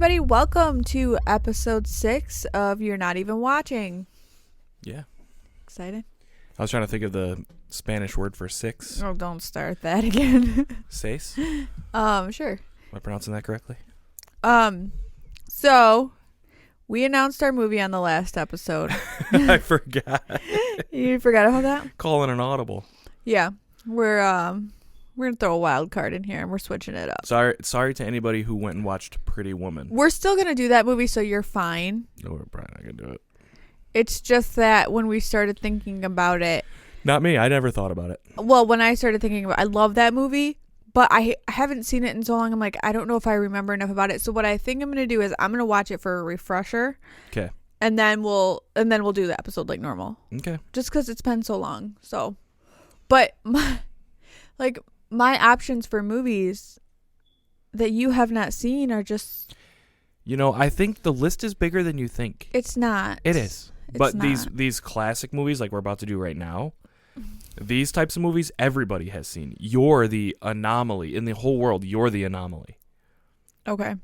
everybody. Welcome to episode 6 of You're Not Even Watching. Yeah. Excited? I was trying to think of the Spanish word for 6. Oh, don't start that again. Seis? Sure. Am I pronouncing that correctly? So, we announced our movie on the last episode. I forgot. You forgot about that? Calling an audible. Yeah. We're going to throw a wild card in here and we're switching it up. Sorry to anybody who went and watched Pretty Woman. We're still going to do that movie, so you're fine. No, we're probably not going to do it. It's just that when we started thinking about it. Not me. I never thought about it. Well, when I started thinking about it, I love that movie, but I haven't seen it in so long. I'm like, I don't know if I remember enough about it. So what I think I'm going to do is I'm going to watch it for a refresher. Okay. And then we'll do the episode like normal. Okay. Just because it's been so long. So, but my options for movies that you have not seen are just. You know, I think the list is bigger than you think. It's not. It is. But not. these classic movies like we're about to do right now, these types of movies everybody has seen. You're the anomaly in the whole world. You're the anomaly. Okay.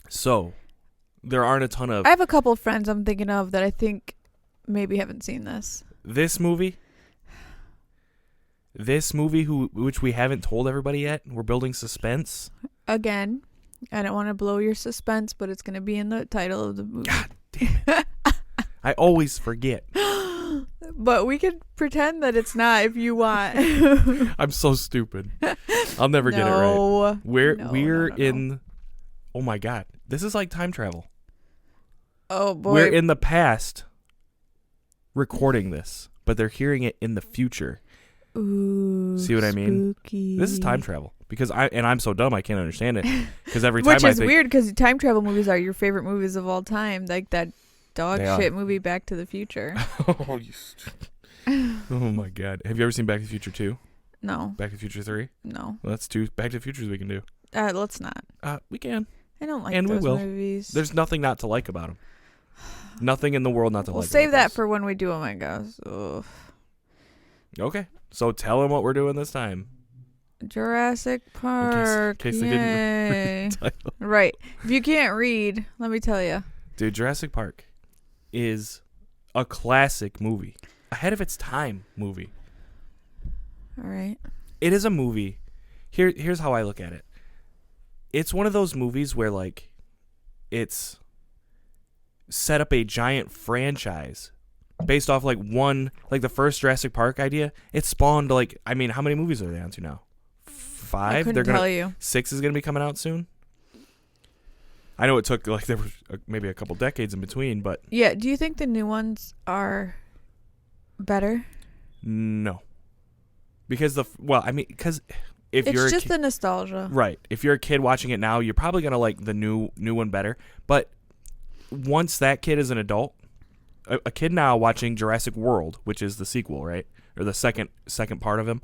So, there aren't a ton of. I have a couple of friends I'm thinking of that I think maybe haven't seen this. This movie, which we haven't told everybody yet, we're building suspense. Again, I don't want to blow your suspense, but it's going to be in the title of the movie. God damn it. I always forget. But we could pretend that it's not if you want. I'm so stupid. I'll never get it right. We're in. Oh my God. This is like time travel. Oh boy. We're in the past recording this, but they're hearing it in the future. Ooh. See what I mean? Spooky. This is time travel because I'm so dumb I can't understand it. Because every time Which is weird because time travel movies are your favorite movies of all time, like that dog shit movie Back to the Future. Oh, oh my God! Have you ever seen Back to the Future 2? No. Back to the Future 3? No. Well, that's 2 Back to the Futures we can do. Let's not. We can. I don't like and those we will. movies. There's nothing not to like about them. Nothing in the world not to like. We'll save that those. for when we do them, I guess. Ugh. Okay. So tell them what we're doing this time. Jurassic Park. In case they didn't read the title. Right. If you can't read, let me tell you. Dude, Jurassic Park is a classic movie. Ahead of its time movie. All right. It is a movie. Here's how I look at it. It's one of those movies where like it's set up a giant franchise based off like the first Jurassic Park idea. It spawned like, I mean, how many movies are they on to now? 5? I couldn't tell you. 6 is going to be coming out soon. I know it took like there was maybe a couple decades in between, but yeah. Do you think the new ones are better? No, because because if it's you're just the nostalgia, right? If you're a kid watching it now, you're probably gonna like the new one better. But once that kid is an adult, a kid now watching Jurassic World, which is the sequel, right, or the second part of him.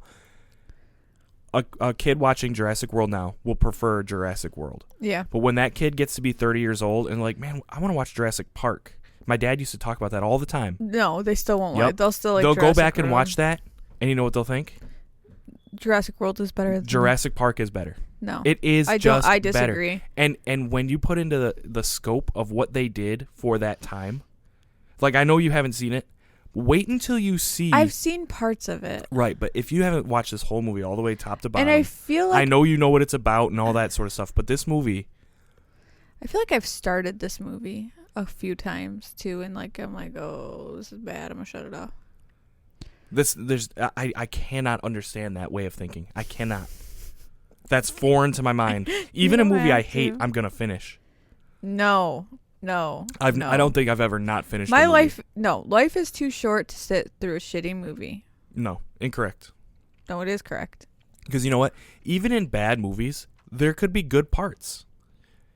A kid watching Jurassic World now will prefer Jurassic World. Yeah. But when that kid gets to be 30 years old and like, man, I want to watch Jurassic Park. My dad used to talk about that all the time. No, they still won't like. They'll still like. They'll Jurassic go back World. and watch that, and you know what they'll think? Jurassic World is better. Jurassic Park is better. No, it is. I disagree. Better. And when you put into the scope of what they did for that time, like I know you haven't seen it. Wait until you see. I've seen parts of it. Right, but if you haven't watched this whole movie all the way top to bottom, and I feel like I know you know what it's about and all that sort of stuff, but this movie, I feel like I've started this movie a few times too, and like I'm like, oh, this is bad. I'm gonna shut it off. I cannot understand that way of thinking. I cannot. That's foreign to my mind. Even a movie I hate, I'm gonna finish. No. I don't think I've ever not finished my a movie. Life is too short to sit through a shitty movie. No, incorrect. No, it is correct. Because you know what? Even in bad movies, there could be good parts.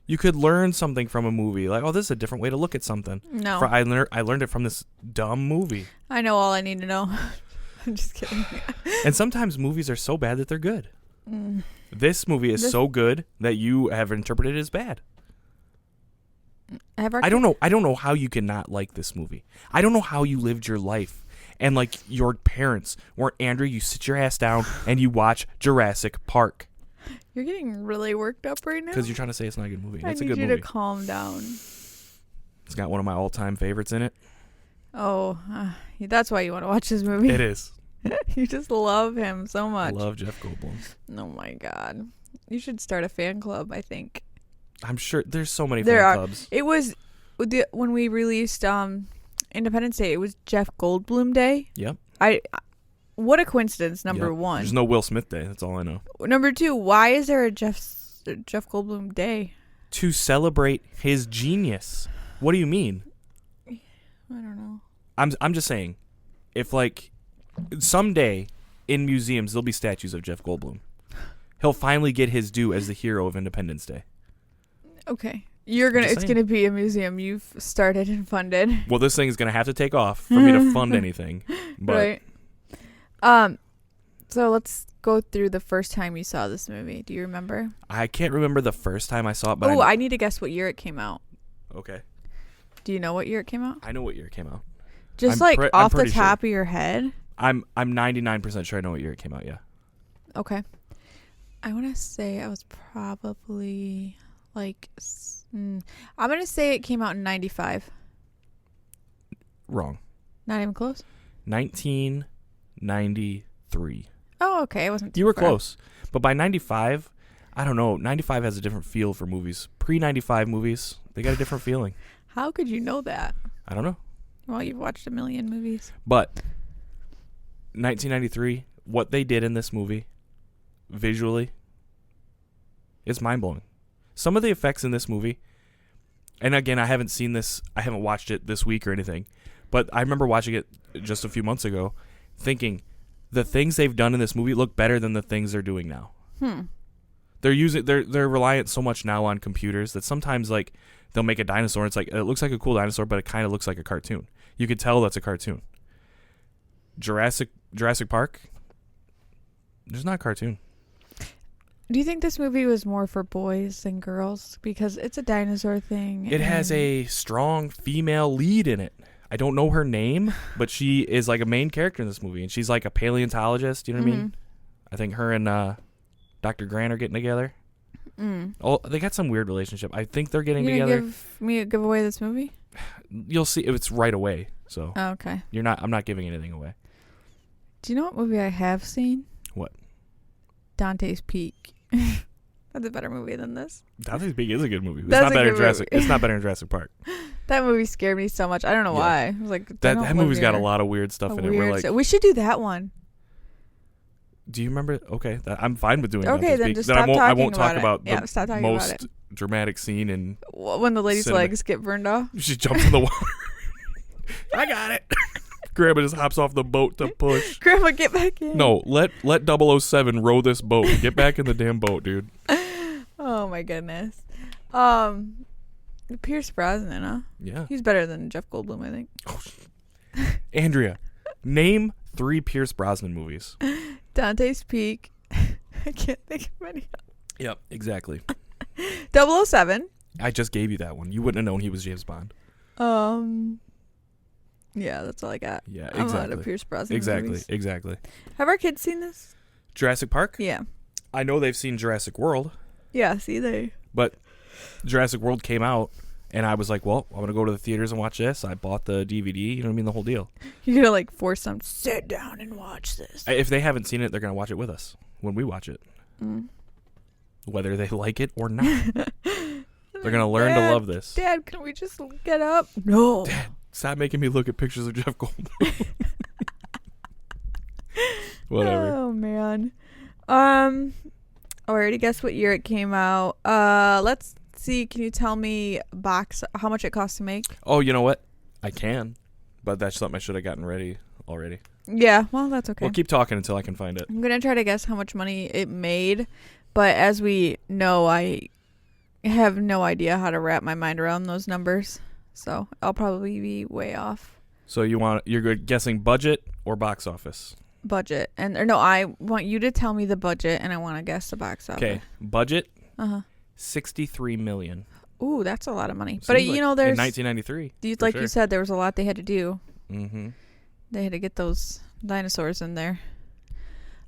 You could learn something from a movie. Like, oh, this is a different way to look at something. No. I learned it from this dumb movie. I know all I need to know. I'm just kidding. And sometimes movies are so bad that they're good. This movie is so good that you have interpreted it as bad. I don't know how you can not like this movie. I don't know how you lived your life and like your parents weren't, Andrew, you sit your ass down and you watch Jurassic Park. You're getting really worked up right now. Because you're trying to say it's not a good movie. It's a I good need you movie. to calm down. It's got one of my all-time favorites in it. Oh, that's why you want to watch this movie. It is. You just love him so I much. love Jeff Goldblum. Oh my God. You should start a fan club, I think. I'm sure there's so many There fan are. clubs. It was when we released Independence Day, it was Jeff Goldblum Day. Yep. What a coincidence, number Yep. one. There's no Will Smith Day. That's all I know. Number two, why is there a Jeff Goldblum Day? To celebrate his genius. What do you mean? I don't know. I'm just saying, if like someday in museums there'll be statues of Jeff Goldblum. He'll finally get his due as the hero of Independence Day. Okay. Just It's saying. gonna be a museum you've started and funded. Well, this thing is gonna have to take off for me to fund anything. But Right. So let's go through the first time you saw this movie. Do you remember? I can't remember the first time I saw it. But Oh, I need to guess what year it came out. okay. Do you know what year it came out? I know what year it came out. Just I'm off the pretty top of your head. I'm 99% sure I know what year it came out. Yeah. Okay. I want to say I was probably like, I'm going to say it came out in 95. Wrong. Not even close? 1993. Oh, okay. I wasn't too You were far. close. But by 95, I don't know. 95 has a different feel for movies. Pre-95 movies, they got a different feeling. How could you know that? I don't know. Well, you've watched a million movies. But 1993, what they did in this movie, visually, it's mind-blowing. Some of the effects in this movie, and again, I haven't watched it this week or anything, but I remember watching it just a few months ago, thinking the things they've done in this movie look better than the things they're doing now. They're reliant so much now on computers that sometimes like they'll make a dinosaur. It's like it looks like a cool dinosaur, but it kind of looks like a cartoon. You could tell that's a cartoon. Jurassic Park. There's not a cartoon. Do you think this movie was more for boys than girls? Because it's a dinosaur thing. It has a strong female lead in it. I don't know her name, but she is like a main character in this movie, and she's like a paleontologist. You know what I mean? I think her and Dr. Grant are getting together. Oh, they got some weird relationship. I think they're getting together. Give away this movie? You'll see. It's right away. So Oh, okay. I'm not giving anything away. Do you know what movie I have seen? What? Dante's Peak. That's a better movie than this. Dante's Peak is a good movie. It's That's not a better good than Jurassic. movie. It's not better than Jurassic Park. That movie scared me so much. I don't know why. I was like, That movie's got a lot of weird stuff in it. We're like, we should do that one. do you remember? Okay, I'm fine with doing. Okay, Dante's then Peak. just Then stop I talking won't talk about about it. Stop the talking about most dramatic scene in. When the lady's cinema. legs get burned off. She jumps in the water. I got it. Grandma just hops off the boat to push. Grandma, get back in. No, let 007 row this boat. Get back in the damn boat, dude. Oh my goodness. Pierce Brosnan, huh? Yeah. He's better than Jeff Goldblum, I think. Andrea, name 3 Pierce Brosnan movies. Dante's Peak. I can't think of any. Yep, exactly. 007. I just gave you that one. You wouldn't have known he was James Bond. Yeah, that's all I got. Yeah, I'm exactly. out of Pierce Brosnan movies. Exactly. Have our kids seen this? Jurassic Park? Yeah. I know they've seen Jurassic World, Yeah, see, they. but Jurassic World came out, and I was like, well, I'm going to go to the theaters and watch this. I bought the DVD, you know what I mean, the whole deal. You're going to, like, force them to sit down and watch this. If they haven't seen it, they're going to watch it with us when we watch it. Whether they like it or not. They're going to learn to love this. Dad, can we just get up? No. Dad, stop making me look at pictures of Jeff Goldblum. Whatever. Oh, man. I already guessed what year it came out. Let's see. Can you tell me how much it costs to make? Oh, you know what? I can. But that's something I should have gotten ready already. Yeah, well, that's okay. We'll keep talking until I can find it. I'm going to try to guess how much money it made. But as we know, I have no idea how to wrap my mind around those numbers. So I'll probably be way off. So you're good guessing budget or box office? Budget. I want you to tell me the budget, and I want to guess the box office. Okay, budget. Uh-huh. $63 million. Ooh, that's a lot of money. Seems But like there's in 1993. you said, there was a lot they had to do. Mm-hmm. They had to get those dinosaurs in there.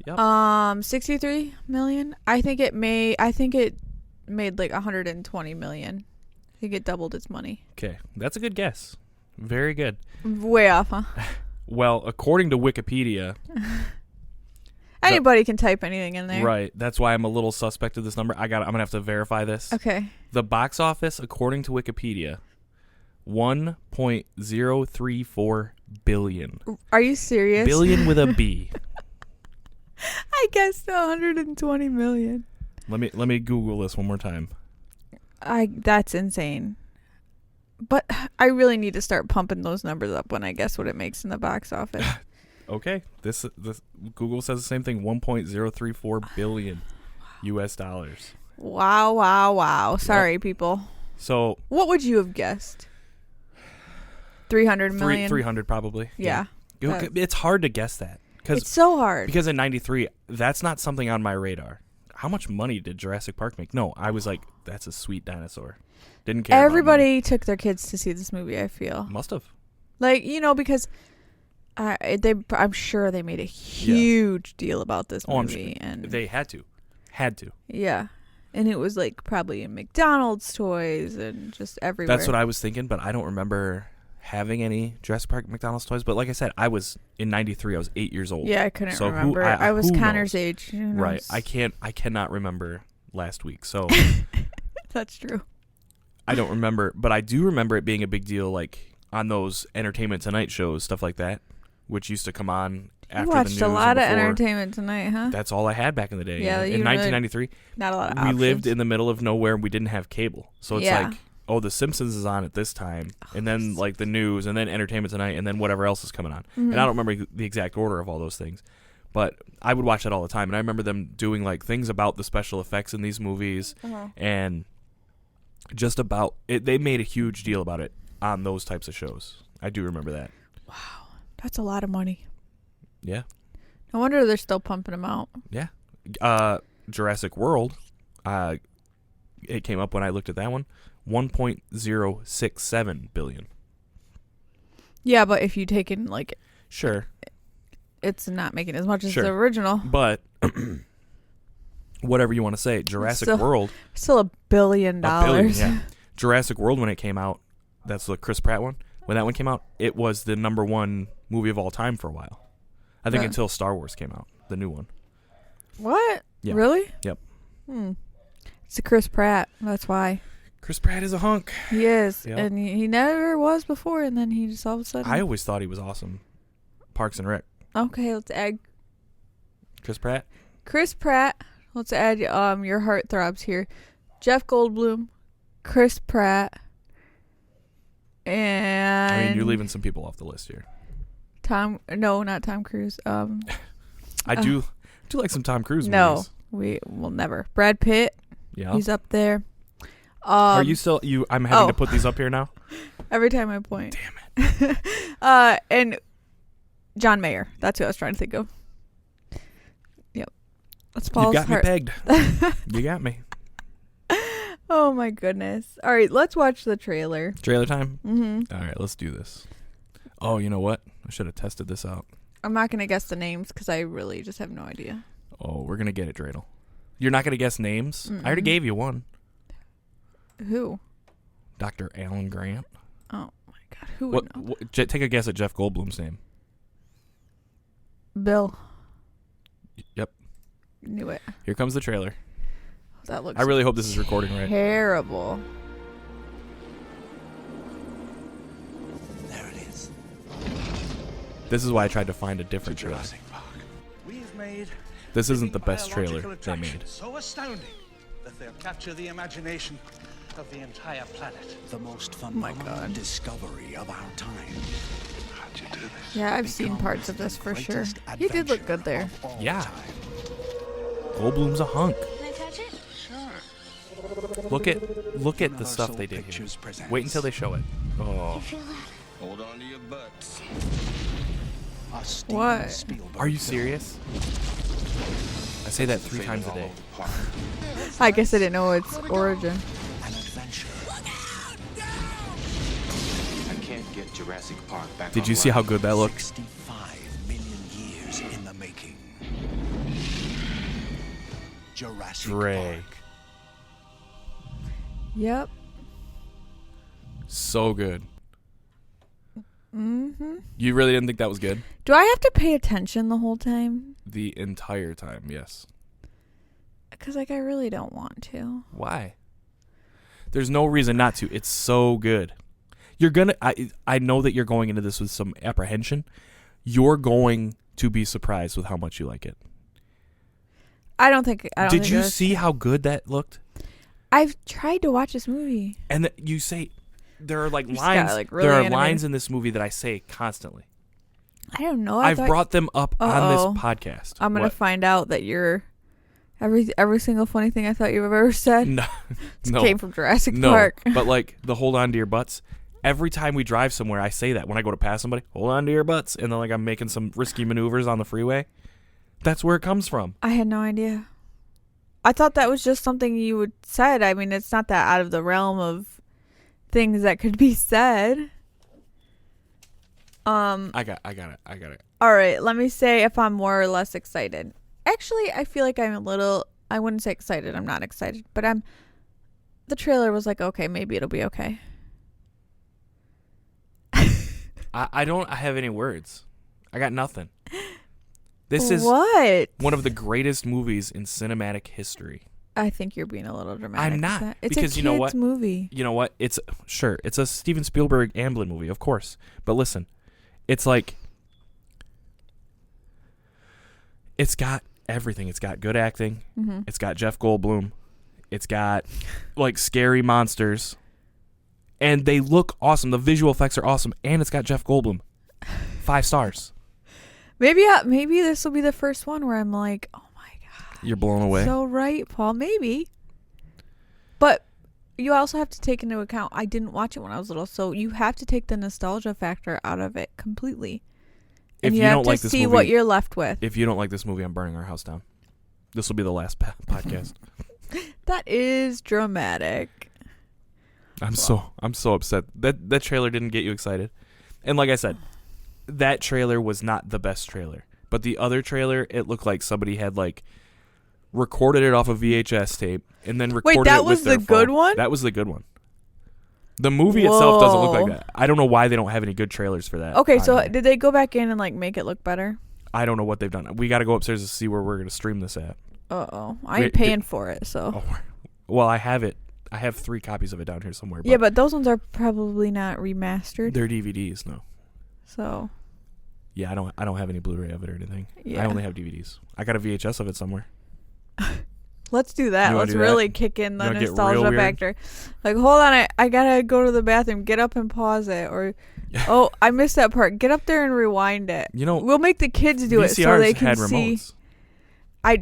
Yep. 63 million. I think it made like 120 million. I think it doubled its money. Okay, that's a good guess. Very good. Way off, huh? Well, according to Wikipedia, anybody can type anything in there. Right. That's why I'm a little suspect of this number. I'm gonna have to verify this. Okay. The box office, according to Wikipedia, 1.034 billion. Are you serious? Billion with a B. I guessed 120 million. Let me Google this one more time. That's insane. But I really need to start pumping those numbers up when I guess what it makes in the box office. Okay. This Google says the same thing. 1.034 billion US dollars. Wow. Sorry, people. So what would you have guessed? 300 million. 300 probably. Yeah. It's hard to guess that. It's so hard. Because in 93, that's not something on my radar. How much money did Jurassic Park make? No, I was like, that's a sweet dinosaur. Didn't care. Everybody took their kids to see this movie, I feel. Must have. Like, because I'm sure they made a huge deal about this movie. Sure. And they had to. Yeah. And it was like probably in McDonald's toys and just everywhere. That's what I was thinking, but I don't remember having any Jurassic Park McDonald's toys. But like I said, I was in 93. I was 8 years old. Yeah, I couldn't remember. I was Connor's age. Right. I cannot remember last week. So that's true. I don't remember, but I do remember it being a big deal, like on those Entertainment Tonight shows, stuff like that, which used to come on after the news. You watched a lot of Entertainment Tonight, huh? That's all I had back in the day. Yeah, in 1993, not a lot of we options. lived in the middle of nowhere and we didn't have cable. So it's like, oh, The Simpsons is on at this time, and then like the news, and then Entertainment Tonight, and then whatever else is coming on. Mm-hmm. And I don't remember the exact order of all those things, but I would watch that all the time. And I remember them doing like things about the special effects in these movies, and just about it. They made a huge deal about it on those types of shows. I do remember that. Wow, that's a lot of money. Yeah. No wonder they're still pumping them out. Yeah. Jurassic World, it came up when I looked at that one. 1.067 billion. Yeah, but if you take in like, sure, it's not making as much as the original. But whatever you want to say, Jurassic World still $1 billion. $1 billion, yeah. Jurassic World, when it came out, that's the Chris Pratt one. When that one came out, it was the #1 movie of all time for a while. I think until Star Wars came out, the new one. What? Yeah. Really? Yep. It's a Chris Pratt. That's why. Chris Pratt is a hunk. He is. Yep. And he never was before, and then he just all of a sudden... I always thought he was awesome. Parks and Rec. Okay, let's add... Chris Pratt? Chris Pratt. Let's add your heartthrobs here. Jeff Goldblum, Chris Pratt, and... I mean, you're leaving some people off the list here. Not Tom Cruise. I do like some Tom Cruise movies. No, we will never. Brad Pitt. Yeah. He's up there. Are you still... I'm having to put these up here now? Every time I point. Damn it. And John Mayer. That's who I was trying to think of. Yep. That's Paul's You got me pegged. You got me. Oh my goodness. All right, let's watch the trailer. Trailer time? Mm-hmm. All right, let's do this. Oh, you know what? I should have tested this out. I'm not going to guess the names because I really just have no idea. Oh, we're going to get it, Dreidel. You're not going to guess names? I already gave you one. Who? Dr. Alan Grant. Oh my God. Who would know? Take a guess at Jeff Goldblum's name. Bill. Yep. Knew it. Here comes the trailer. That looks... I really hope this is recording right. Terrible. There it is. This is why I tried to find a different trailer. Jurassic Park. We've made This isn't the best trailer they made. So astounding that they'll capture the imagination of the entire planet. The most phenomenal discovery of our time. How'd you do this? Yeah, I've seen parts of this for sure. He did look good there. Yeah. Goldblum's a hunk. Can I touch it? Sure. Look at the stuff they did here. Wait until they show it. Oh. You feel that? Hold on to your butts. What? Are you serious? I say that 3 times a day. I guess I didn't know its origin. An adventure. I can't get Jurassic Park back. Did you see how good that looked? 65 million years in the making. Jurassic Dre. Park. Yep. So good. Mm-hmm. You really didn't think that was good? Do I have to pay attention the whole time? The entire time, yes. Because, like, I really don't want to. Why? There's no reason not to. It's so good. You're gonna. I know that you're going into this with some apprehension. You're going to be surprised with how much you like it. I don't think. Did you see how good that looked? I've tried to watch this movie. And you say there are like Just lines. got, like, really there are animated. lines in this movie that I say constantly. I don't know. I've brought them up on this podcast. I'm gonna What? find out that you're every single funny thing I thought you've ever said. No, Came from Jurassic no. Park. But like the hold on to your butts. Every time we drive somewhere, I say that when I go to pass somebody. Hold on to your butts, and then like I'm making some risky maneuvers on the freeway. That's where it comes from. I had no idea. I thought that was just something you would said. I mean, it's not that out of the realm of things that could be said. I got it. All right, let me say if I'm more or less excited. Actually, I feel like I'm a little. I wouldn't say excited. I'm not excited, but I'm. The trailer was like, okay, maybe it'll be okay. I don't have any words. I got nothing. This is what? one of the greatest movies in cinematic history. I think you're being a little dramatic. I'm not, with that. It's because a you know kid's what? movie. You know what? It's a Steven Spielberg Amblin movie, of course. But listen, it's like it's got everything. It's got good acting. Mm-hmm. It's got Jeff Goldblum. It's got like scary monsters. And they look awesome. The visual effects are awesome. And it's got Jeff Goldblum. 5 stars. Maybe this will be the first one where I'm like, oh my god, You're blown away. so right, Paul. Maybe, but you also have to take into account I didn't watch it when I was little, so you have to take the nostalgia factor out of it completely. And If you you have don't to like this see movie, what you're left with. If you don't like this movie, I'm burning our house down. This will be the last podcast. That is dramatic. I'm so upset. That trailer didn't get you excited. And like I said, that trailer was not the best trailer. But the other trailer, it looked like somebody had like recorded it off a VHS tape and then recorded that it with was their the good phone. one? That was the good one. The movie itself doesn't look like Whoa. that. I don't know why they don't have any good trailers for that. Okay, on so there. did they go back in and like make it look better? I don't know what they've done. We got to go upstairs to see where we're going to stream this at. I ain't paying for it, so. Oh, well, I have it. I have 3 copies of it down here somewhere. Yeah, but those ones are probably not remastered. they're DVDs, no. So. Yeah, I don't have any Blu-ray of it or anything. Yeah. I only have DVDs. I got a VHS of it somewhere. Let's do that. You wanna Let's do that? really kick in the You wanna get real nostalgia weird? factor. Like, hold on, I gotta go to the bathroom. Get up and pause it. Or, oh, I missed that part. Get up there and rewind it. You know, We'll make the kids do it so VCRs they can had see. remotes.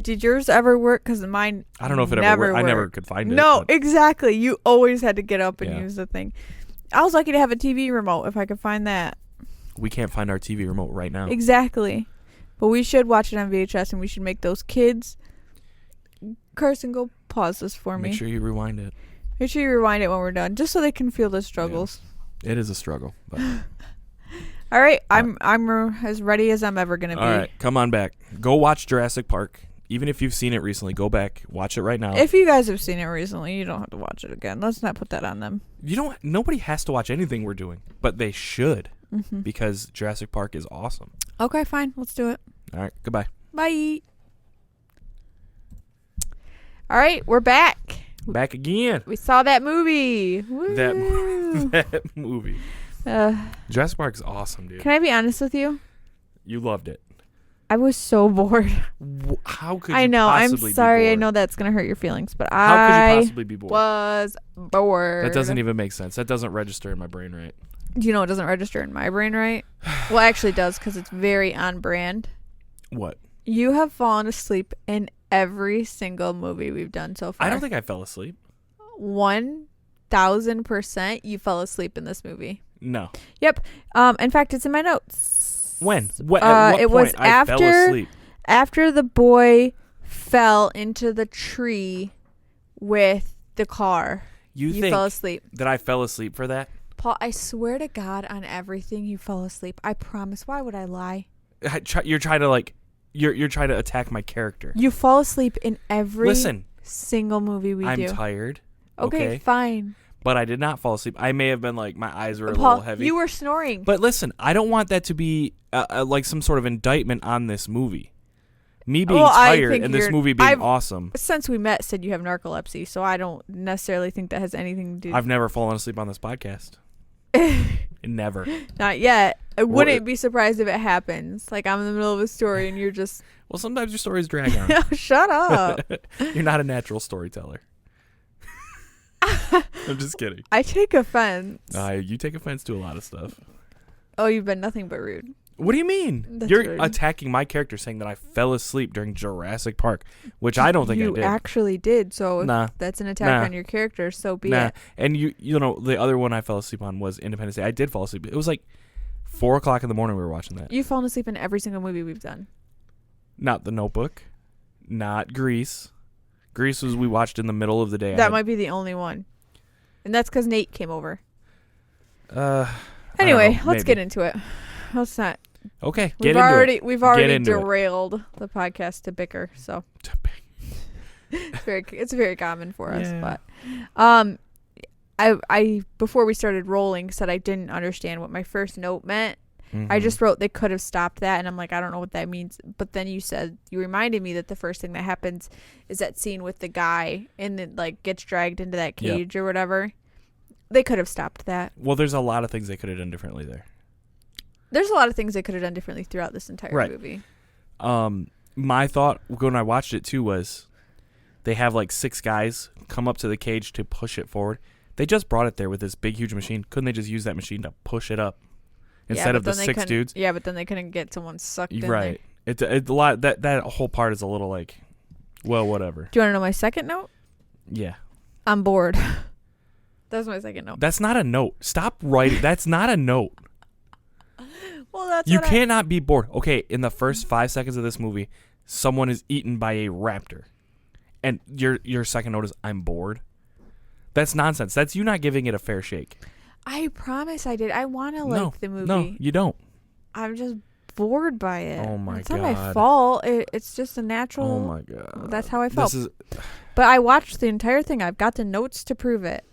Did yours ever work? Because mine I don't know if it never ever worked. I never worked. could find it. No, but exactly. You always had to get up and Yeah. use the thing. I was lucky to have a TV remote if I could find that. we can't find our TV remote right now. Exactly. But we should watch it on VHS, and we should make those kids. Carson, go pause this for me. Make sure you rewind it. Make sure you rewind it when we're done, just so they can feel the struggles. It is a struggle. But. All right, I'm as ready as I'm ever gonna be. All right, come on back. Go watch Jurassic Park. Even if you've seen it recently, go back, watch it right now. If you guys have seen it recently, you don't have to watch it again. Let's not put that on them. Nobody has to watch anything we're doing, but they should Mm-hmm. because Jurassic Park is awesome. Okay, fine. Let's do it. All right, goodbye. Bye. All right, we're back. Back again. We saw that movie. Woo. That movie. Jurassic Park is awesome, dude. Can I be honest with you? You loved it. I was so bored. How could you I know. I'm possibly sorry. be I bored? know that's gonna hurt your feelings, but How could I you possibly be bored? was bored. That doesn't even make sense. That doesn't register in my brain right. Do you know it doesn't register in my brain right? Well, actually, it does because it's very on brand. What? You have fallen asleep in every single movie we've done so far. I don't think I fell asleep. 1,000% you fell asleep in this movie. No. Yep. In fact, it's in my notes. When? What? At what it point was I fell asleep? after the boy fell into the tree with the car. You You think fell asleep. that I fell asleep for that? Paul, I swear to God on everything you fell asleep. I promise. Why would I lie? You're trying to like you're trying to attack my character. You fall asleep in every Listen, single movie we I'm do. tired. Okay, fine. But I did not fall asleep. I may have been like, my eyes were a Paul, little heavy. you were snoring. But listen, I don't want that to be like some sort of indictment on this movie. Me being tired and this movie being awesome. Since we met, said you have narcolepsy, so I don't necessarily think that has anything to do. I've never fallen asleep on this podcast. Never. Not yet. I wouldn't be surprised if it happens. Like I'm in the middle of a story and you're just. Well, sometimes your stories drag on. Shut up. You're not a natural storyteller. I'm just kidding. I take offense. You take offense to a lot of stuff. Oh, you've been nothing but rude. What do you mean? That's You're rude. attacking my character, saying that I fell asleep during Jurassic Park, which I don't think I did. You actually did. So Nah. if that's an attack on your character, so be it. And you know, the other one I fell asleep on was Independence Day. I did fall asleep. It was like 4:00 in the morning we were watching that. You've fallen asleep in every single movie we've done. Not The Notebook. Not Grease. Grease was we watched in the middle of the day. That might be the only one. And that's because Nate came over. Anyway, let's get into it. Let's not. Okay, We've already derailed the podcast to bicker, so it's very common for us. But I before we started rolling said I didn't understand what my first note meant. Mm-hmm. I just wrote they could have stopped that, and I'm like, I don't know what that means. But then you reminded me that the first thing that happens is that scene with the guy and then like gets dragged into that cage or whatever. They could have stopped that. Well, there's a lot of things they could have done differently there. There's a lot of things they could have done differently throughout this entire movie. My thought when I watched it too was they have like 6 guys come up to the cage to push it forward. They just brought it there with this big, huge machine. Couldn't they just use that machine to push it up instead of the 6 dudes? Yeah, but then they couldn't get someone sucked in right. It's a lot. That whole part is a little like, well, whatever. Do you want to know my second note? Yeah. I'm bored. That's my second note. That's not a note. Stop writing. That's not a note. Well, that's you cannot be bored. Okay, in the first 5 seconds of this movie, someone is eaten by a raptor, and your second note is I'm bored. That's nonsense. That's you not giving it a fair shake. I promise I did. I want to like the movie. No, you don't. I'm just bored by it. Oh my it's god! It's not my fault. It's just a natural. Oh my god! That's how I felt. But I watched the entire thing. I've got the notes to prove it.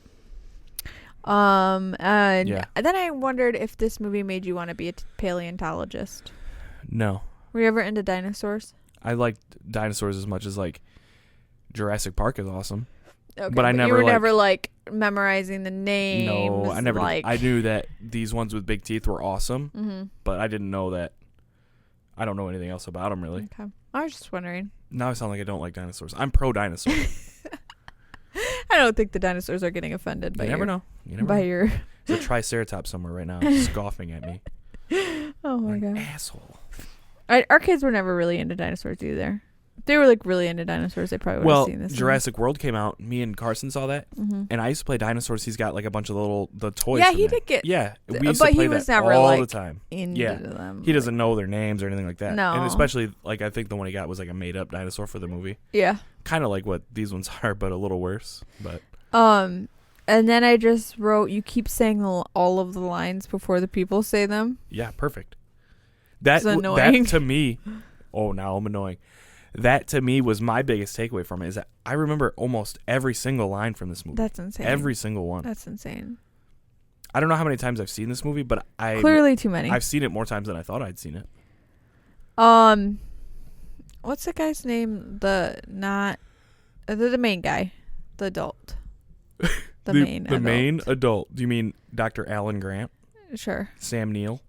And then I wondered if this movie made you want to be a paleontologist. No. Were you ever into dinosaurs? I liked dinosaurs as much as like Jurassic Park is awesome. Okay, but I never. You were never like memorizing the names. No, I never. I knew that these ones with big teeth were awesome, but I didn't know that. I don't know anything else about them really. Okay, I was just wondering. Now I sound like I don't like dinosaurs. I'm pro dinosaur. I don't think the dinosaurs are getting offended by you never know. Your There's a triceratops somewhere right now scoffing at me. Oh my god. Asshole. Our kids were never really into dinosaurs either. If they were like really into dinosaurs, they probably would have seen this. Jurassic World came out. Me and Carson saw that, and I used to play dinosaurs. He's got like a bunch of the toys. Yeah, he did get. Yeah, we used to play that all the time. Into them. He doesn't know their names or anything like that. No, and especially like I think the one he got was like a made up dinosaur for the movie. Yeah, kind of like what these ones are, but a little worse. But and then I just wrote, you keep saying all of the lines before the people say them. Yeah, perfect. That to me, now I'm annoying. That to me was my biggest takeaway from it is that I remember almost every single line from this movie. That's insane. Every single one. That's insane. I don't know how many times I've seen this movie, but clearly too many. I've seen it more times than I thought I'd seen it. What's the guy's name? The main guy, the adult. The main adult. Do you mean Dr. Alan Grant? Sure. Sam Neill.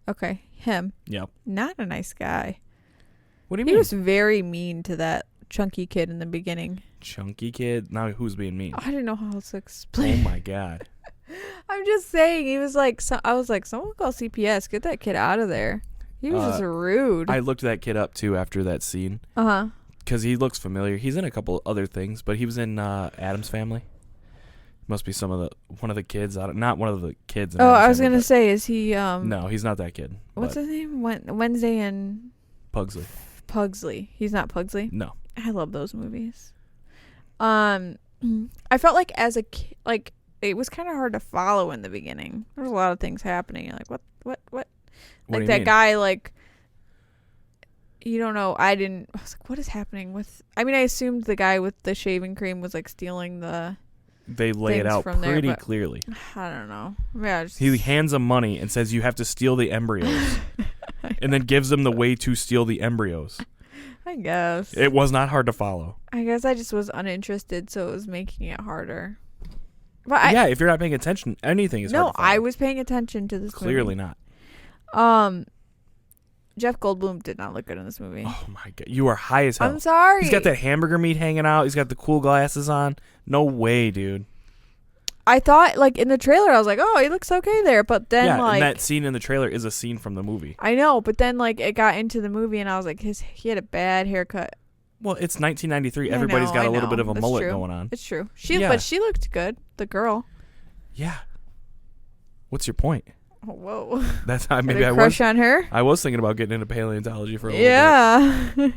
Okay, him. Yep. Not a nice guy. What do you mean? He was very mean to that chunky kid in the beginning. Chunky kid? Now who's being mean? I didn't know how else to explain. Oh my god. I'm just saying, he was like, I was like, someone call CPS, get that kid out of there. He was just rude. I looked that kid up too after that scene. Because he looks familiar. He's in a couple other things, but he was in Addams Family. Must be one of the kids. Not one of the kids. I was gonna say, is he? No, he's not that kid. What's his name? Wednesday and Pugsley. He's not Pugsley. No. I love those movies. I felt like as a kid, like it was kind of hard to follow in the beginning. There was a lot of things happening. You're like, what? What Like do you that mean? guy, like You don't know. I was like, what is happening with... I mean, I assumed the guy with the shaving cream was like stealing the... They lay it things out from there, pretty but- clearly. I don't know. Yeah, He hands them money and says you have to steal the embryos. And then gives them the way to steal the embryos. I guess. It was not hard to follow. I guess I just was uninterested, so it was making it harder. But Yeah, if you're not paying attention, anything is hard No, to follow. I was paying attention to this Clearly movie. not. Jeff Goldblum did not look good in this movie. Oh my god, you are high as hell. I'm sorry. He's got that hamburger meat hanging out. He's got the cool glasses on. No way, dude. I thought, like, in the trailer, I was like, oh, he looks okay there. But then, Yeah, like... and that scene in the trailer is a scene from the movie. I know, but then, like, it got into the movie, and I was like, he had a bad haircut. Well, it's 1993. I Everybody's know, got I a little know. bit of a That's mullet true. going on. It's true. Yeah. But she looked good, the girl. Yeah. What's your point? Oh, whoa. That's Had maybe a I crush was. on her? I was thinking about getting into paleontology for a little bit.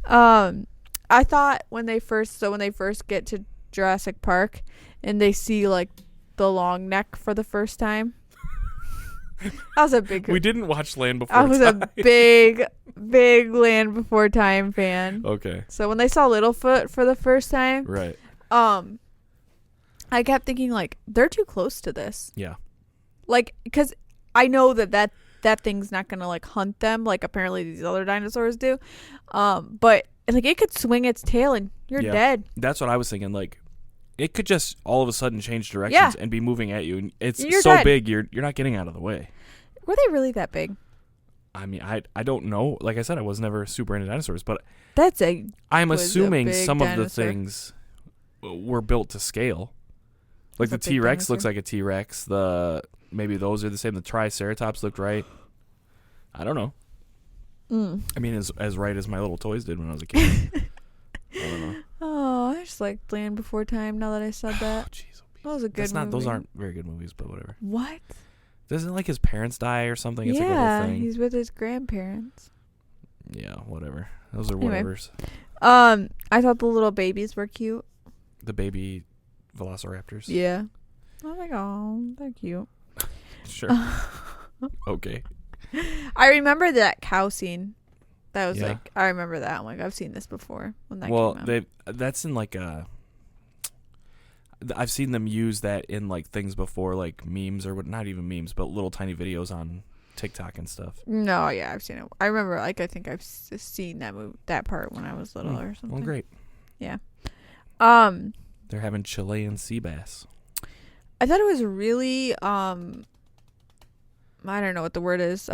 Yeah. I thought when they first get to Jurassic Park and they see like the long neck for the first time. I was a big We didn't watch Land Before I was Time. a big Land Before Time fan. Okay. So when they saw Littlefoot for the first time, Right. I kept thinking like they're too close to this. Yeah. Like cuz I know that thing's not going to like hunt them like apparently these other dinosaurs do. But like it could swing its tail and you're Yeah. dead. That's what I was thinking. Like, it could just all of a sudden change directions Yeah. and be moving at you. And it's You're so dead. big, you're not getting out of the way. Were they really that big? I mean, I don't know. Like I said, I was never super into dinosaurs, but That's a I'm was a assuming big some of the dinosaur. things were built to scale. Like It's the a big T-Rex looks dinosaur. like a T-Rex. Maybe those are the same. The Triceratops looked right. I don't know. I mean, as right as my little toys did when I was a kid. I don't know. Oh, I just like Land Before Time now that I said Oh, that. jeez. That was a good movie. Those aren't very good movies, but whatever. What? Doesn't like his parents die or something? It's like a Yeah, whole thing. he's with his grandparents. Yeah, whatever. Those are Anyway. whatevers. I thought the little babies were cute. The baby velociraptors. Yeah. I was like, oh, they're cute. Sure. Okay. I remember that cow scene. That was Yeah. like, I remember that. I'm like, I've seen this before when that Well, came out. that's in like I've seen them use that in like things before, like memes or what? Not even memes, but little tiny videos on TikTok and stuff. No, yeah, I've seen it. I remember, like, I think I've seen that part when I was little or something. Well, great. Yeah. They're having Chilean sea bass. I thought it was really, I don't know what the word is,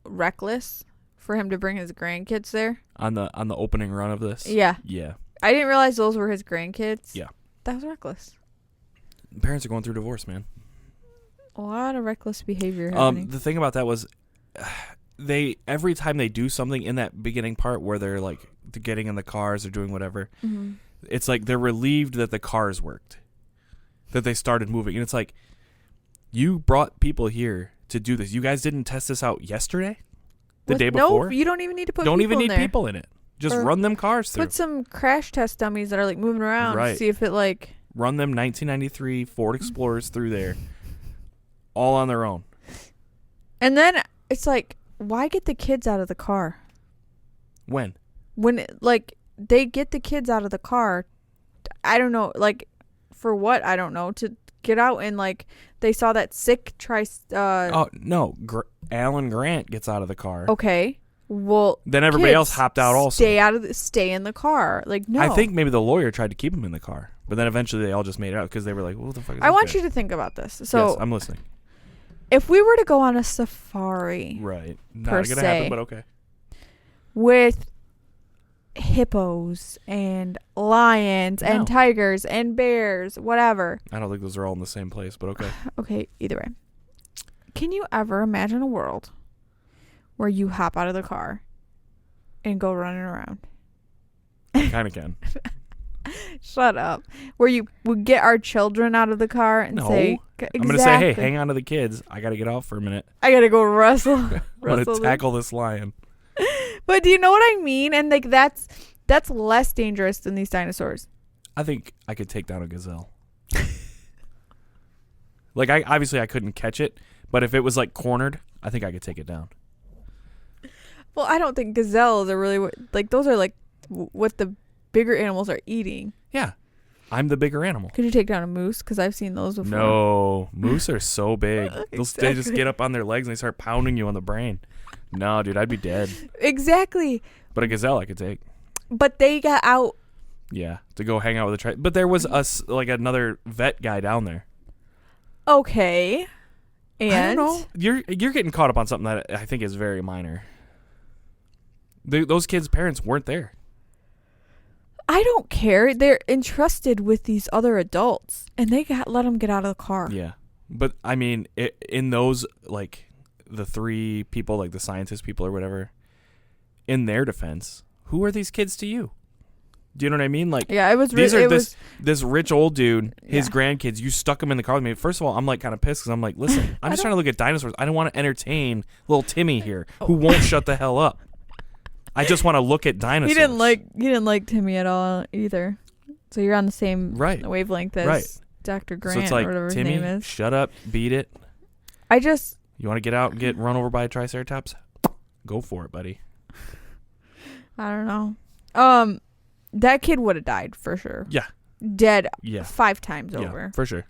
reckless for him to bring his grandkids there. On the opening run of this. Yeah. Yeah. I didn't realize those were his grandkids. Yeah. That was reckless. Parents are going through divorce, man. A lot of reckless behavior happening. The thing about that was every time they do something in that beginning part where they're like getting in the cars or doing whatever, it's like they're relieved that the cars worked, that they started moving. And it's like, you brought people here to do this. You guys didn't test this out yesterday? The day before? No, you don't even need to put Don't people even in need there. people in it. Just Or run them cars through. Put some crash test dummies that are like moving around. Right. See if it like... Run them 1993 Ford Explorers through there, all on their own. And then it's like, why get the kids out of the car? When? When, like, they get the kids out of the car, I don't know, like, for what? I don't know. To get out and, like, they saw that sick Oh, no. Alan Grant gets out of the car. Okay. Well, Then everybody kids, else hopped out also. Stay in the car. Like, no. I think maybe the lawyer tried to keep him in the car, but then eventually they all just made it out because they were like, "What the fuck is I this want guy?" you to think about this. So, Yes, I'm listening. if we were to go on a safari Right. per Not gonna se. happen, but okay. with hippos and lions No. and tigers and bears, whatever. I don't think those are all in the same place, but okay. Okay, either way. Can you ever imagine a world where you hop out of the car and go running around? Kind of can. Shut up. Where you would get our children out of the car and No. say, I'm gonna say, hey, hang on to the kids. I gotta get off for a minute. I gotta go wrestle. I'm gonna wrestle them." tackle this lion. But do you know what I mean? And like that's less dangerous than these dinosaurs. I think I could take down a gazelle. Like I couldn't catch it, but if it was like cornered, I think I could take it down. Well, I don't think gazelles are really like those are like what the bigger animals are eating. Yeah. I'm the bigger animal. Could you take down a moose? Because I've seen those before. No. Moose are so big. Exactly. They just get up on their legs and they start pounding you on the brain. No, dude, I'd be dead. Exactly. But a gazelle I could take. But they got out. Yeah, to go hang out with a tribe. But there was another vet guy down there. Okay. And I don't know. You're getting caught up on something that I think is very minor. Those kids' parents weren't there. I don't care. They're entrusted with these other adults, and they let them get out of the car. Yeah, but I mean, in those like the three people, like the scientist people or whatever, in their defense, who are these kids to you? Do you know what I mean? Like, yeah, it was. This rich old dude, his grandkids. You stuck him in the car with me. First of all, I'm like kind of pissed because I'm like, listen, I'm just trying to look at dinosaurs. I don't want to entertain little Timmy here who won't shut the hell up. I just want to look at dinosaurs. He didn't like Timmy at all either. So you're on the same wavelength as Dr. Grant, so it's like, or whatever Timmy, his name is. Shut up, beat it. You want to get out and get run over by a triceratops? Go for it, buddy. I don't know. That kid would have died for sure. Yeah. Dead. Yeah. 5 times over. Yeah, for sure.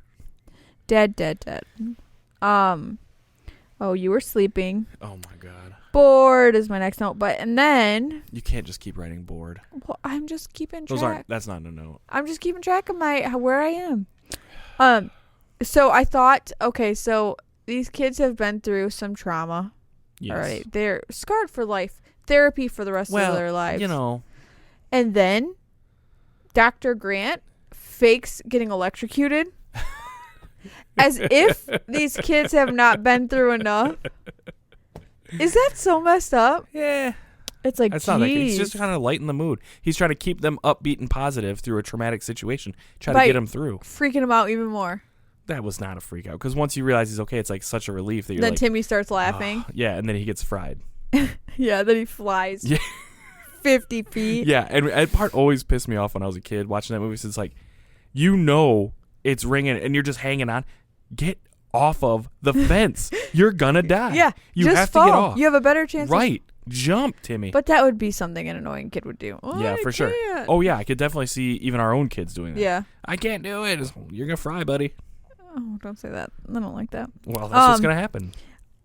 Dead. Oh, you were sleeping. Oh my god. Bored is my next note, and then you can't just keep writing bored. Well, I'm just keeping track. That's not a note. I'm just keeping track of where I am. So I thought, okay, so these kids have been through some trauma. Yes. All right, they're scarred for life. Therapy for the rest of their lives. You know. And then Dr. Grant fakes getting electrocuted. As if these kids have not been through enough. Is that so messed up? Yeah. It's like, that's not like he's just trying to lighten the mood. He's trying to keep them upbeat and positive through a traumatic situation. Try to get them through. Freaking them out even more. That was not a freak out. Because once you realize he's okay, it's like such a relief that you're then like... Timmy starts laughing. Oh, yeah, and then he gets fried. Yeah, then he flies 50 feet. Yeah, and that part always pissed me off when I was a kid watching that movie. So it's like, it's ringing and you're just hanging on. Get off of the fence. You're gonna die. Yeah, you just have fall. to get off. You have a better chance. Right. Jump, Timmy. But that would be something an annoying kid would do. Oh, yeah, for sure. Oh, yeah, I could definitely see even our own kids doing that. Yeah. I can't do it. You're going to fry, buddy. Oh, don't say that. I don't like that. Well, that's what's going to happen.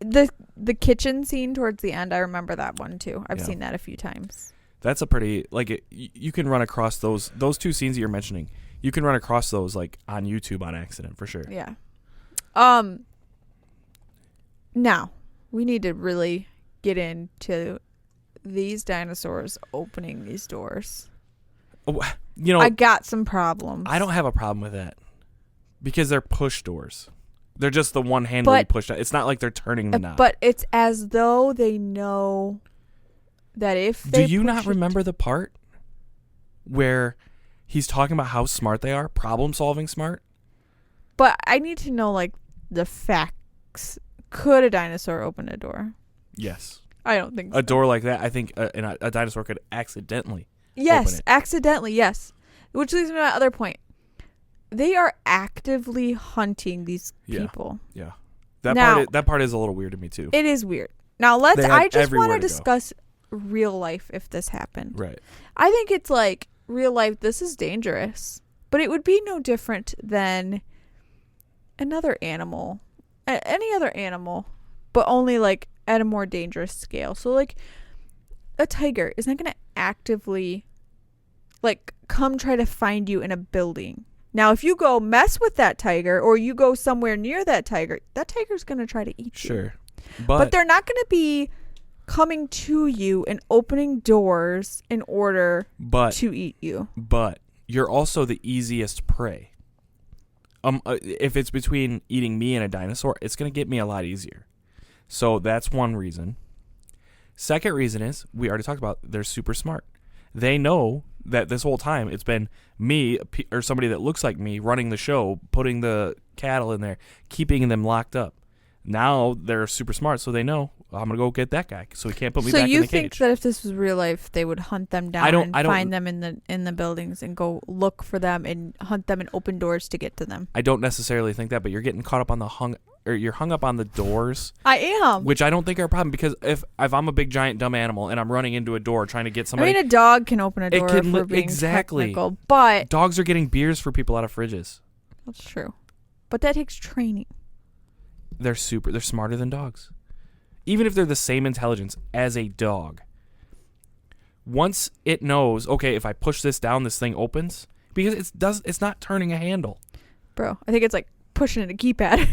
The kitchen scene towards the end, I remember that one, too. I've seen that a few times. That's a pretty, like, you can run across those two scenes that you're mentioning. You can run across those, like, on YouTube on accident, for sure. Yeah. Now, we need to really get into these dinosaurs opening these doors. I got some problems. I don't have a problem with that because they're push doors. They're just the one handle you push down. It's not like they're turning the knob. But it's as though they know that if they do you not remember the part where he's talking about how smart they are, problem solving smart? But I need to know like the facts. Could a dinosaur open a door? Yes. I don't think so. A door like that, I think a dinosaur could accidentally Yes, open it. accidentally, yes. Which leads me to my other point. They are actively hunting these people. Yeah. That part is a little weird to me too. It is weird. Now I just want to discuss real life if this happened. Right. I think it's like real life, this is dangerous. But it would be no different than another animal. Any other animal. But only like at a more dangerous scale. So like a tiger is not going to actively like come try to find you in a building. Now if you go mess with that tiger or you go somewhere near that tiger's going to try to eat you. Sure. But they're not going to be coming to you and opening doors in order to eat you. But you're also the easiest prey. If it's between eating me and a dinosaur, it's going to get me a lot easier. So that's one reason. Second reason is, we already talked about, they're super smart. They know that this whole time it's been me or somebody that looks like me running the show, putting the cattle in there, keeping them locked up. Now they're super smart, so they know I'm gonna go get that guy, so he can't put me So back in you the think cage. that if this was real life, they would hunt them down I don't find them in the buildings and go look for them and hunt them and open doors to get to them? I don't necessarily think that, but you're getting caught up on you're hung up on the doors. I am. Which I don't think are a problem, because if I'm a big giant dumb animal and I'm running into a door trying to get somebody, I mean, a dog can open a door can for being exactly. technical, but dogs are getting beers for people out of fridges. that's true. But that takes training. They're smarter than dogs. Even if they're the same intelligence as a dog. Once it knows, okay, if I push this down, this thing opens, because it's not turning a handle. Bro, I think it's like pushing a keypad.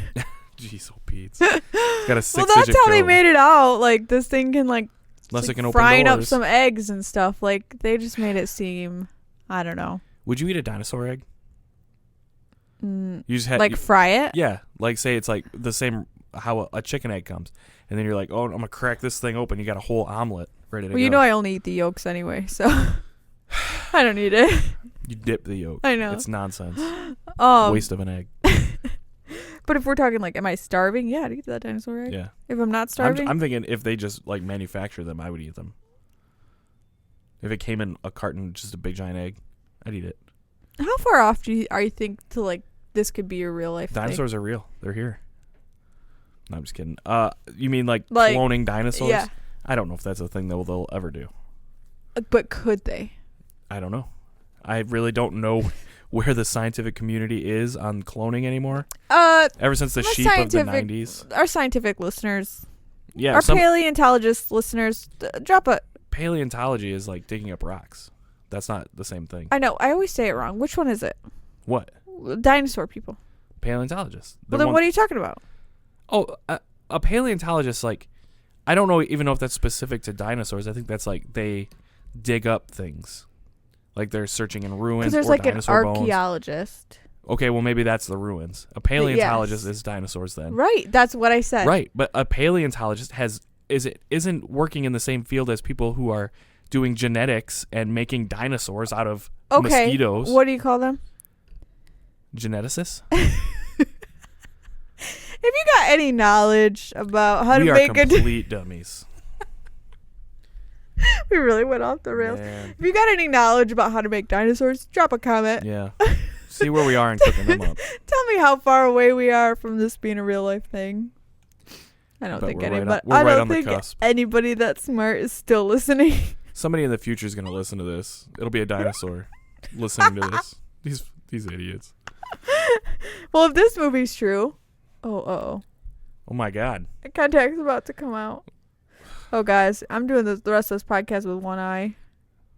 Jeez, oh Pete. It's got a 6-digit Well, that's how they code. made it out. Like, this thing can Unless it can open frying doors. up some eggs and stuff. Like, they just made it seem, I don't know. Would you eat a dinosaur egg? You just Fry it? Yeah, like say it's like the same how a chicken egg comes, and then you're like, oh, I'm gonna crack this thing open. You got a whole omelet ready to go. Well, you know I only eat the yolks anyway, so I don't need it. You dip the yolk. I know. It's nonsense. Um, Waste of an egg. But if we're talking like, am I starving? Yeah, I'd eat that dinosaur egg. Yeah. If I'm not starving, I'm thinking if they just like manufacture them, I would eat them. If it came in a carton, just a big giant egg, I'd eat it. how far off are you think to like this could be a real life Dinosaurs thing? are real. They're here. No, I'm just kidding. You mean like cloning dinosaurs? Yeah. I don't know if that's a thing that they'll ever do. But could they? I don't know. I really don't know where the scientific community is on cloning anymore. Ever since the sheep of the 90s. Our scientific listeners, Yeah, our paleontologist listeners, drop a. paleontology is like digging up rocks. That's not the same thing. I know. I always say it wrong. Which one is it? What? Dinosaur people. Paleontologists. Well, then what are you talking about? Oh, a paleontologist, like, I don't even know if that's specific to dinosaurs. I think that's like they dig up things. Like they're searching in ruins Because there's or like an dinosaur bones. archaeologist. Okay, well maybe that's the ruins. A paleontologist is dinosaurs then. Right, that's what I said. Right, but a paleontologist isn't working in the same field as people who are doing genetics and making dinosaurs out of mosquitoes. What do you call them? Geneticists? If you got any knowledge about how to We are make complete dummies. we really went off the rails. Man. If you got any knowledge about how to make dinosaurs, drop a comment. Yeah. See where we are in cooking them up. Tell me how far away we are from this being a real life thing. I don't But think we're right anybody. on- we're I right don't on the think cusp. anybody that's smart is still listening. Somebody in the future is going to listen to this. It'll be a dinosaur listening to this. These idiots. Well, if this movie's true, oh Oh my God. Contact's about to come out. Oh, guys, I'm doing the rest of this podcast with one eye.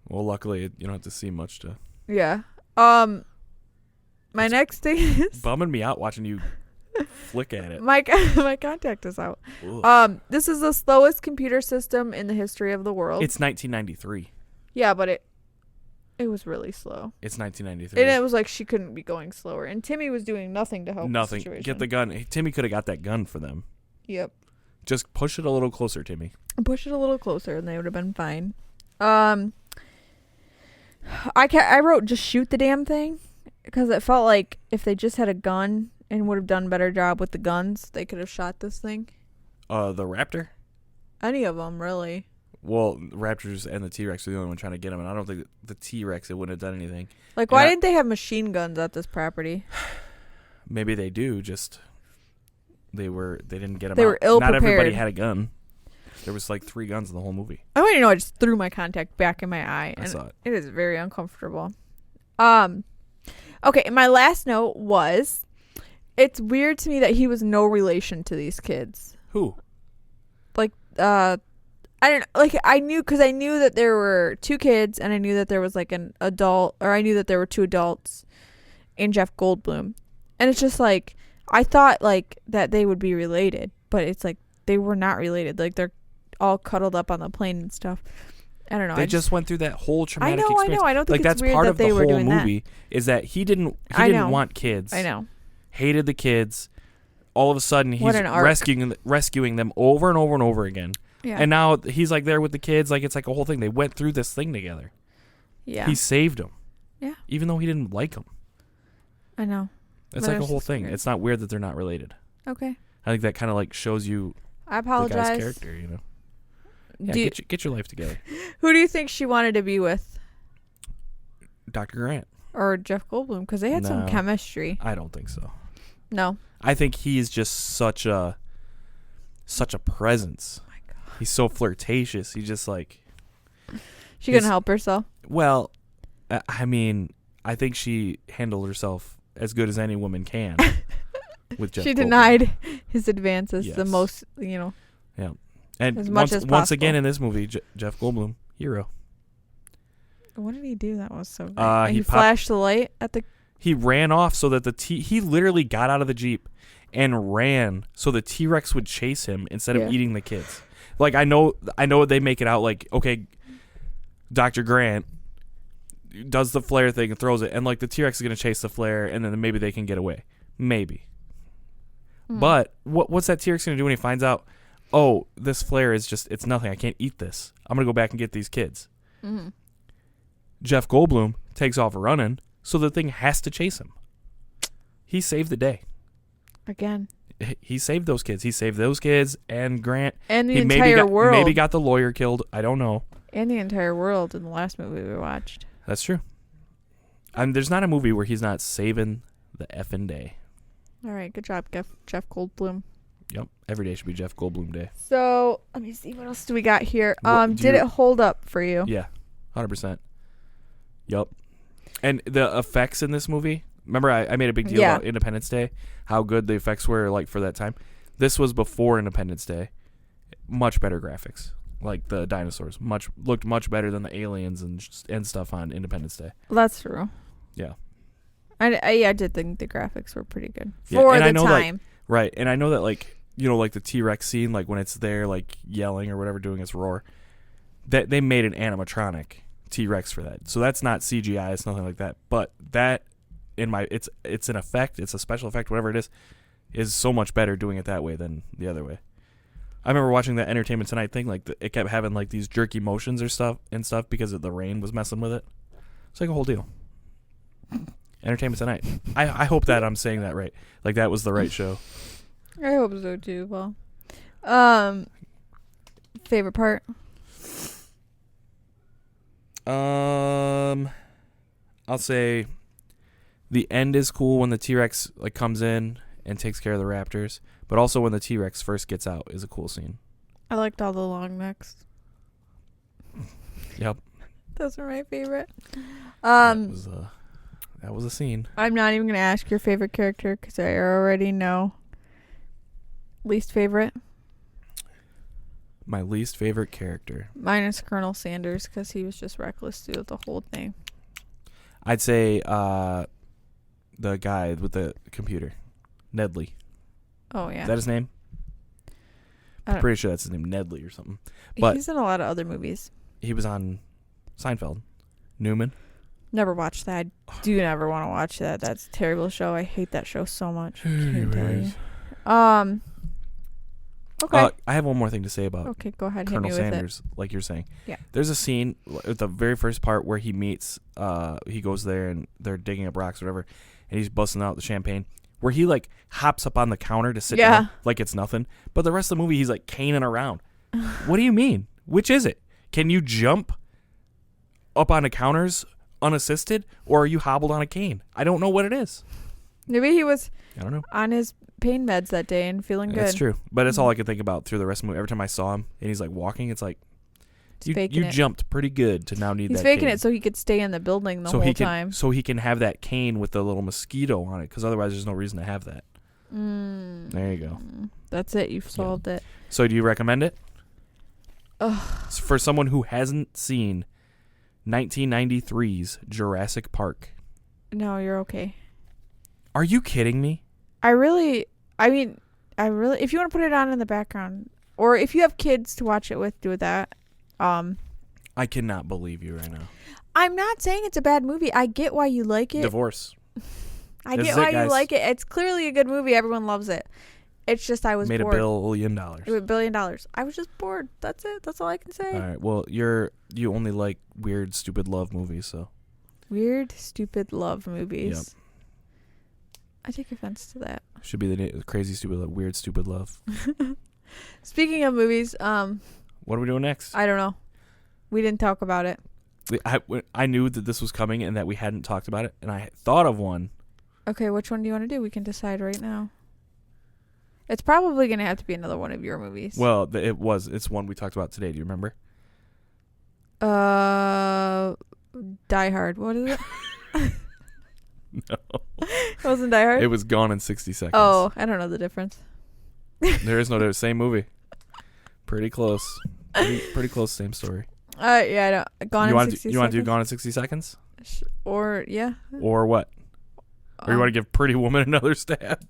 Well, luckily you don't have to see much to. Yeah. My next thing is Bumming me out watching you flick at it. my contact is out. Ugh. This is the slowest computer system in the history of the world. It's 1993. Yeah, but it was really slow. It's 1993. And it was like she couldn't be going slower. And Timmy was doing nothing to help Nothing. the situation. Get the gun. Hey, Timmy could have got that gun for them. Yep. Just push it a little closer, Timmy. Push it a little closer and they would have been fine. I wrote just shoot the damn thing because it felt like if they just had a gun and would have done a better job with the guns, they could have shot this thing. The raptor? Any of them, really. Well, raptors and the T-Rex are the only one trying to get him, and I don't think the T-Rex, it wouldn't have done anything. Like, why didn't they have machine guns at this property? Maybe they do, just they didn't get them They out. were ill Not everybody prepared. had a gun. There was like 3 guns in the whole movie. I want you to know I just threw my contact back in my eye. I And saw it. it is very uncomfortable. Okay, my last note was, it's weird to me that he was no relation to these kids. Who? Like, I don't know. Like, I knew that there were 2 kids, and I knew that there was like an adult, or I knew that there were 2 adults in Jeff Goldblum. And it's just like, I thought like that they would be related, but it's like they were not related. Like, they're all cuddled up on the plane and stuff. I don't know. They just went through that whole traumatic experience. I don't think like it's that's weird part that of the they were whole doing that. movie is that he didn't want kids. I know. Hated the kids. All of a sudden he's What an arc. rescuing them over and over and over again. Yeah. And now he's like there with the kids, like it's like a whole thing. They went through this thing together. Yeah. He saved them. Yeah. Even though he didn't like them. I know. It's But like a it's whole just thing. weird. It's not weird that they're not related. Okay. I think that kind of like shows you I the guy's apologize. character, Yeah, get your life together. Who do you think she wanted to be with? Dr. Grant. Or Jeff Goldblum? Because they had some No. chemistry. I don't think so. No. I think he's just such a presence. Oh my God. He's so flirtatious. He's just like... She couldn't help herself. Well, I mean, I think she handled herself as good as any woman can with Jeff She Goldblum. denied his advances the Yes. most, Yeah. And as much as once again possible. in this movie, Jeff Goldblum, hero. What did he do? That was so great. He He popped- flashed the light at the... He ran off so that he literally got out of the Jeep and ran so the T-Rex would chase him instead of eating the kids. Like, I know they make it out like, okay, Dr. Grant does the flare thing and throws it, and like the T-Rex is going to chase the flare, and then maybe they can get away. Maybe. But what's that T-Rex going to do when he finds out, oh, this flare is just, it's nothing. I can't eat this. I'm going to go back and get these kids. Mm-hmm. Jeff Goldblum takes off running, so the thing has to chase him. He saved the day. Again. He saved those kids. He saved those kids and Grant. And the He entire world. Maybe got the lawyer killed. I don't know. And the entire world in the last movie we watched. That's true. There's not a movie where he's not saving the effing day. All right. Good job, Jeff Goldblum. Yep. Every day should be Jeff Goldblum day. So, let me see. What else do we got here? What- Did it hold up for you? Yeah. 100%. Yep. And the effects in this movie, remember I made a big deal about Independence Day, how good the effects were like for that time. This was before Independence Day. Much better graphics. Like the dinosaurs looked much better than the aliens and stuff on Independence Day. That's true. Yeah. I did think the graphics were pretty good Yeah, for and the I know, time. like, right. And I know that like, like the T-Rex scene, like when it's there like yelling or whatever doing its roar, that they made an animatronic T-Rex for that. So that's not CGI, it's nothing like that. But that it's an effect, it's a special effect, whatever it is so much better doing it that way than the other way. I remember watching that Entertainment Tonight thing, like it kept having like these jerky motions or stuff because of the rain was messing with it. It's like a whole deal. Entertainment Tonight. I hope that I'm saying that right. Like that was the right show. I hope so too. Well, favorite part? I'll say the end is cool when the T-Rex like comes in and takes care of the raptors, but also when the T-Rex first gets out is a cool scene. I liked all the long necks. Yep. Those are my favorite. That was a scene. I'm not even gonna ask your favorite character because I already know. Least favorite? My least favorite character. Mine is Colonel Sanders because he was just reckless through the whole thing. I'd say the guy with the computer, Nedley. Oh yeah. Is that his name? I'm pretty sure that's his name, Nedley or something. But he's in a lot of other movies. he was on Seinfeld. Newman. Never watched that. I do never want to watch that. That's a terrible show. I hate that show so much. Can't tell you. Okay. I have one more thing to say about Okay, go ahead. Colonel hit me with Sanders, like you're saying. Yeah. There's a scene at the very first part where he meets, he goes there and they're digging up rocks or whatever, and he's busting out the champagne, where he like hops up on the counter to sit down like it's nothing. But the rest of the movie, he's like caning around. What do you mean? Which is it? Can you jump up on the counters unassisted, or are you hobbled on a cane? I don't know what it is. Maybe he was I don't know. on his pain meds that day and feeling good. That's true. But it's all I could think about through the rest of the movie. Every time I saw him and he's like walking, it's like, you jumped pretty good to now need He's that faking cane. it so he could stay in the building the whole time. So he can have that cane with the little mosquito on it, because otherwise there's no reason to have that. There you go. That's it. You've solved it. So do you recommend it? For someone who hasn't seen 1993's Jurassic Park. No, you're okay. Are you kidding me? I really, if you want to put it on in the background, or if you have kids to watch it with, do that. I cannot believe you right now. I'm not saying it's a bad movie. I get why you like it. Divorce. I This get is it, why you guys. like it. It's clearly a good movie. Everyone loves it. It's just I was Made bored. $1 billion. $1 billion. I was just bored. That's it. That's all I can say. All right. Well, you only like weird, stupid love movies, so. Weird, stupid love movies. I take offense to that. Should be the crazy, stupid, weird, stupid love. Speaking of movies, what are we doing next? I don't know. We didn't talk about it. I knew that this was coming and that we hadn't talked about it, and I thought of one. Okay, which one do you want to do? We can decide right now. It's probably going to have to be another one of your movies. Well, it's one we talked about today. Do you remember? Die Hard. What is it? No. It wasn't Die Hard? It was Gone in 60 Seconds. Oh, I don't know the difference. There is no difference. Same movie. Pretty close. Pretty close. Same story. Yeah, I don't. Gone in 60 Seconds. You want to do Gone in 60 Seconds? Or, yeah. Or what? Or you want to give Pretty Woman another stab?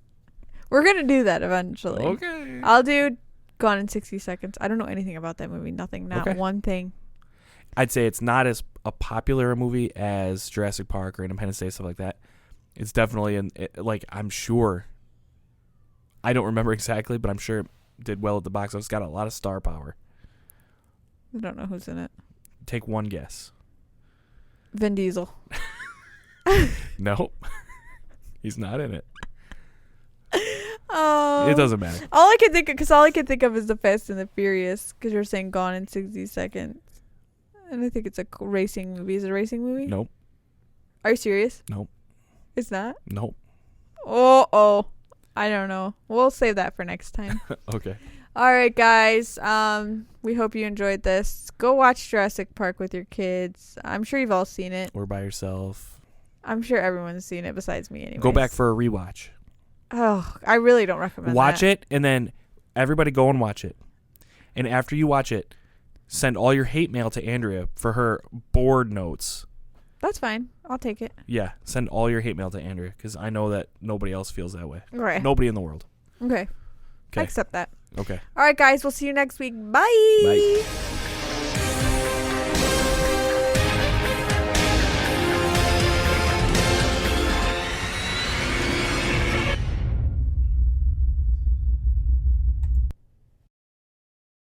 We're going to do that eventually. Okay. I'll do Gone in 60 Seconds. I don't know anything about that movie. Nothing. Not one thing. I'd say it's not as a popular a movie as Jurassic Park or Independence Day, stuff like that. It's definitely I'm sure. I don't remember exactly, but I'm sure it did well at the box office. It's got a lot of star power. I don't know who's in it. Take one guess. Vin Diesel. Nope. He's not in it. Oh. It doesn't matter. All I can think of is the Fast and the Furious, because you're saying Gone in 60 Seconds. And I think it's a racing movie. Is it a racing movie? Nope. Are you serious? Nope. It's not? Nope. Oh. I don't know. We'll save that for next time. Okay. All right, guys. We hope you enjoyed this. Go watch Jurassic Park with your kids. I'm sure you've all seen it. Or by yourself. I'm sure everyone's seen it besides me anyway. Go back for a rewatch. Oh, I really don't recommend Watch that. it, and then everybody go and watch it. And after you watch it, send all your hate mail to Andrea for her board notes. That's fine. I'll take it. Yeah, send all your hate mail to Andrea, because I know that nobody else feels that way. Okay. Nobody in the world. Okay. I accept that. Okay. All right, guys. We'll see you next week. Bye. Bye.